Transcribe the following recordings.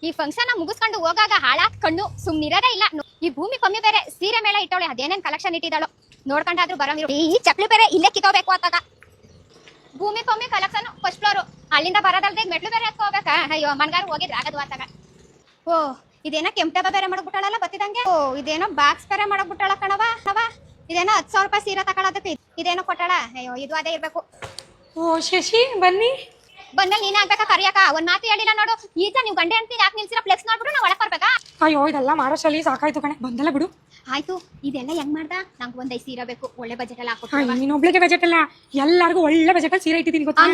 ಈ ಫಂಕ್ಷನ್ ಮುಗಿಸ್ಕೊಂಡು ಹೋಗಾಗ ಹಾಳಾತ್ ಕಣ್ಣು ಸುಮ್ನಿರದೇ ಇಲ್ಲ. ಈ ಭೂಮಿ ಕಮ್ಮಿ ಬೇರೆ ಸೀರೆ ಮೇಳ ಇಟ್ಟವಳೆ, ಅದೇನೇನ್ ಕಲೆಕ್ಷನ್ ಇಟ್ಟಿದ್ದಾಳು ನೋಡ್ಕೊಂಡಾದ್ರೂ ಬರಂಗಿರೋ. ಈ ಚಪ್ಲಿ ಬೇರೆ ಇಲ್ಲೇ ಕಿತ್ತೋಬೇಕು ಆತಾಗ. ಭೂಮಿ ಕಮ್ಮಿ ಕಲೆಕ್ಷನ್ ಫಸ್ಟ್ ಫ್ಲೋರ್, ಅಲ್ಲಿಂದ ಬರೋದಲ್ದೆ ಮೆಟ್ಲು ಬೇರೆ ಹತ್ಕೋಬೇಕಾ. ಅಯ್ಯೋ ಮನ್ಗಾರು ಹೋಗಿದ್ರೆ ಆಗದು ಆತಾಗ. ಓ ಇದೇನೋ ಕೆಂಪಟಬ ಬೇರೆ ಮಾಡಕ್ಬಿಟ್ಟಾಳಲ್ಲ ಬತ್ತಿದಂಗೆ. ಓ ಇದೇನೋ ಬಾಕ್ಸ್ ಬೇರೆ ಮಾಡಕ್ಬಿಟ್ಟಾಳ ಕಣವ. ಇದೇನೋ 10,000 ರೂಪಾಯಿ ಸೀರೆ ತಗೊಳೋದಕ್ಕೆ ಇದೇನೋ ಕೊಟ್ಟಾಳ. ಅಯ್ಯೋ ಇದು ಅದೇ ಇರ್ಬೇಕು. ಓ ಶಶಿ ಬನ್ನಿ. ಬಂದಲ್ಲಿ ನೀನೇ ಆಗ್ಬೇಕಾ ಕರಿಯಾಕ? ಒಂದ್ ಮಾತು ಹೇಳಿಲ್ಲ ನೋಡು. ಈಗ ನೀವು ಗಂಡೆ ಅಂತ ಯಾಕೆ ನಿಲ್ಸಿರ ಫ್ಲೆಕ್ಸ್ ನೋಡ್ಬಿಟ್ಟು ನಾವು ಒಳಗ್ ಬರ್ಬೇಕಾ? ಅಯ್ಯೋ ಇದೆಲ್ಲ ಮಾಡೋಷ್ಟರಲ್ಲಿ ಸಾಕಾಯ್ತು ಕಣೆ, ಬಂದಲ್ಲ ಬಿಡು. ಆಯ್ತು ಇದೆಲ್ಲ ಹೆಂಗ್ ಮಾಡ್ದ? ನಂಗೆ ಒಂದ್ 5 ಸೀರೆ ಬೇಕು, ಒಳ್ಳೆ ಬಜೆಟ್ ಎಲ್ಲ ಹಾಕೋ. ನೀನೊಬ್ಳಿಗೆ ಬಜೆಟ್ ಅಲ್ಲ, ಎಲ್ಲರಿಗೂ ಒಳ್ಳೆ ಬಜೆಟ್ ಅಲ್ಲಿ ಸೀರೆ ಇಟ್ಟಿದ್ದೀನಿ ಗೊತ್ತಾ.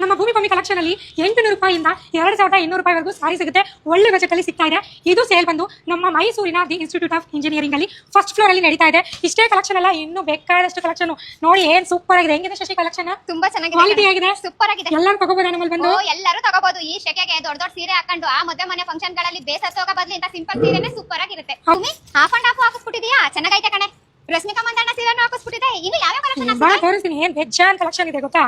ನಮ್ಮ ಭೂಮಿ ಕಮ್ಮಿ ಕಲೆಕ್ಷನ್ ಅಲ್ಲಿ 800 ರೂಪಾಯಿಂದ 2200 ರೂಪಾಯಿವರೆಗೂ ಸಾರಿ ಸಿಗುತ್ತೆ. ಒಳ್ಳೆ ಬಜೆಟ್ ಅಲ್ಲಿ ಸಿಗ್ತಾ ಇದೆ. ಇದು ಸೇಲ್ ಬಂದು ನಮ್ಮ ಮೈಸೂರಿನ ದಿ ಇನ್ಸ್ಟಿಟ್ಯೂಟ್ ಆಫ್ ಇಂಜಿನಿಯರಿಂಗ್ ಅಲ್ಲಿ ಫಸ್ಟ್ ಫ್ಲೋರ್ ಅಲ್ಲಿ ನಡೀತಾ ಇದೆ. ಇಷ್ಟೇ ಕಲೆಕ್ಷನ್ ಅಲ್ಲ, ಇನ್ನು ಬೇಕಾದಷ್ಟು ಕಲೆಕ್ಷನ್ ನೋಡಿ. ಏನ್ ಸೂಪರ್ ಆಗಿದೆ. ಹೆಂಗಿದೆ ಶಶಿ ಕಲೆಕ್ಷನ್? ತುಂಬಾ ಚೆನ್ನಾಗಿದೆ, ಕ್ವಾಲಿಟಿ ಆಗಿದೆ, ಸೂಪರ್ ಆಗಿದೆ. ಎಲ್ಲರೂ ತಗೋಬಹುದು ನಮ್ಮಲ್ಲಿ ಬಂದು. ಎಲ್ಲರೂ ತಗೋಬಹುದು. ಈ ಶೆಕೆಗೆ ದೊಡ್ಡ ದೊಡ್ಡ ಸೀರೆ ಹಾಕೊಂಡು ಆ ಮದುವೆ ಮನೆ ಫಂಕ್ಷನ್ ಗಳಲ್ಲಿ ಬೇಸತ್ತು ಹೋಗೋ ಬದಲು ಇಂತ ಸಿಂಪಲ್ ಸೀರೆನೇ ಸೂಪರ್ ಆಗಿರುತ್ತೆ. ಹಾಫ್ ಅಂಡ್ ಹಾಫ್ ಹಾಕಿಸ್ಬಿಟ್ಟಿದ್ಯಾ? ಚೆನ್ನಾಗೈತೆ ಕಣೆ. ರಶ್ಮಿಕಾ ಮಂದಣ್ಣ ಸೀರೆನೂ ಹಾಕಿಸ್ಬಿಟ್ಟಿದೆ. ಇನ್ನು ಯಾವ ಕಲೆಕ್ಷನ್ ಬಾ ತೋರಿಸ್ತೀನಿ. ಏನ್ ಬೆಜ್ಜಾನ್ ಕಲೆಕ್ಷನ್ ಇದೆ ಗೊತ್ತಾ.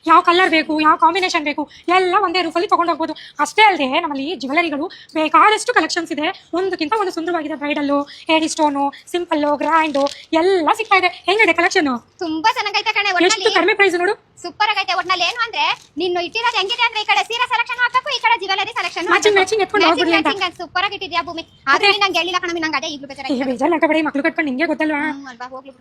ಯಾವ ಕಲರ್ ಬೇಕು, ಯಾವ ಕಾಂಬಿನೇಷನ್ ಬೇಕು, ಎಲ್ಲ ಒಂದೇ ರೂಫಲ್ಲಿ ತಗೊಂಡು ಹೋಗ್ಬೋದು. ಅಷ್ಟೇ ಅಲ್ಲದೆ ನಮ್ಮಲ್ಲಿ ಜ್ಯುವೆಲರಿಗಳು ಬೇಕಾದಷ್ಟು ಕಲೆಕ್ಷನ್ಸ್ ಇದೆ. ಒಂದಕ್ಕಿಂತ ಒಂದು ಸುಂದರವಾಗಿದೆ. ಬ್ರೈಡಲ್ಲು, ಹೇರ್ ಸ್ಟೋನು, ಸಿಂಪಲ್, ಗ್ರ್ಯಾಂಡು ಎಲ್ಲ ಸಿಗ್ತಾ ಇದೆ. ಹೆಂಗಿದೆ ಕಲೆಕ್ಷನ್? ತುಂಬಾ ಚೆನ್ನಾಗೈತೆ ಕಣೆ. ಎಷ್ಟು ಕಡಿಮೆ ಪ್ರೈಸ್ ನೋಡು, ಸೂಪರ್ ಆಗೈತೆ. ಒಟ್ನಲ್ಲಿ ಏನು ಅಂದ್ರೆ ನಿನ್ನ ಇಟ್ಟಿರೋದು ಹೆಂಗಿದೆ ಅಂದ್ರೆ ಈ ಕಡೆ ಸೀರೆ ಸೆಲೆಕ್ಷನ್ ಹಾಕಬೇಕು, ಈ ಕಡೆ ಜ್ಯುವೆಲರಿ ಸೆಲೆಕ್ಷನ್ ಮ್ಯಾಚಿಂಗ್ ಎತ್ಕೊಂಡು ಹೋಗ್ಬಿಡಿ ಅಂತ. ಸೂಪರ್ ಆಗಿಟ್ಟಿದ್ಯಾ ಭೂಮಿ. ಆದ್ರೆ ನಂಗೆ ಹೇಳಿಲ್ಲ ಕಣಮಿ, ನಂಗೆ ಅದೇ ಈಗಲೂ ಬೇಜಾರು ಹಾಕಬೇಡಿ. ಮಕ್ಳು ಕಟ್ಕೊಂಡು ನಿಂಗೆ ಗೊತ್ತಲ್ವಾ. ಅಲ್ವಾ, ಹೋಗ್ಲಿ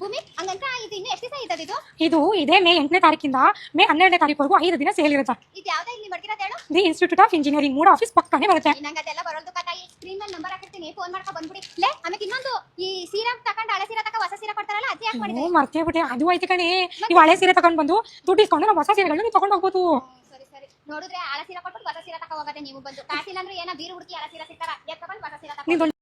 ಭೂಮಿ. ಹಂಗಂತ ಇದು ಇನ್ನು ಎಷ್ಟು ದಿವಸ ಇದ್ದದ್ದು? ಇದು ಇದೇ ಮೇ 8ನೇ ತಾರೀಕಿಂದ ಮೇ 12ನೇ ತಾರೀಕುವರೆಗೂ 5 ದಿನ ಸೇಲ್ ಇರುತ್ತೆ. ಇದು ಯಾವ್ದಾ ಇಲ್ಲಿ ಮಡ್ಕಿರೋದು ಹೇಳು? The institute of engineering MUDA office ಪಕ್ಕನೇ ಬರುತ್ತೆ. ನಂಗೆ ಅದೆಲ್ಲ ಬರೋದು ಕತಾಯಿ. ಸ್ಕ್ರೀನ್ ಮೇಲೆ ನಂಬರ್ ಹಾಕಿರ್ತೀನಿ, ಫೋನ್ ಮಾಡ್ಕೊ ಬಂದ್ಬಿಡಿ. ಲೇ ಆಮೇಲೆ ಇನ್ನೊಂದು ಈ ಸೀರೆ ತಗೊಂಡು ಹಳೆ ಸೀರೆ ತಕ ಹೊಸ ಸೀರೆ ಕೊಡ್ತಾರಲ್ಲ, ಅದೇ ಯಾಕೆ ಮಾಡಿದೆ? ಮರ್ತೇ ಬಿಟ್ಟೆ. ಅದು ಆಯ್ತು ಕಣೆ. ನೀವು ಹಳೆ ಸೀರೆ ತಗೊಂಡು ಬಂದು ದುಡ್ಡು ಇಸ್ಕೊಂಡು ನಾವು ಹೊಸ ಸೀರೆಗಳನ್ನ ನೀವು ತಗೊಂಡು ಹೋಗ್ಬೋದು. ಸರಿ ಸರಿ. ನೋಡಿದ್ರೆ ಹಳೆ ಸೀರೆ ಕೊಟ್ಬಿಟ್ಟು ಹೊಸ ಸೀರೆ ತಕ ಹೋಗತ್ತೆ ನೀವು ಬಂದು. ಕಾಸಿಲ್ಲ ಅಂದ್ರೆ ಏನೋ ಬೀರು ಹುಡುಕಿ ಹಳೆ ಸೀರೆ ಸಿಗ್ತಾರ, ಎತ್ತ ಬಂದು ಹೊಸ ಸೀರೆ ತಕ.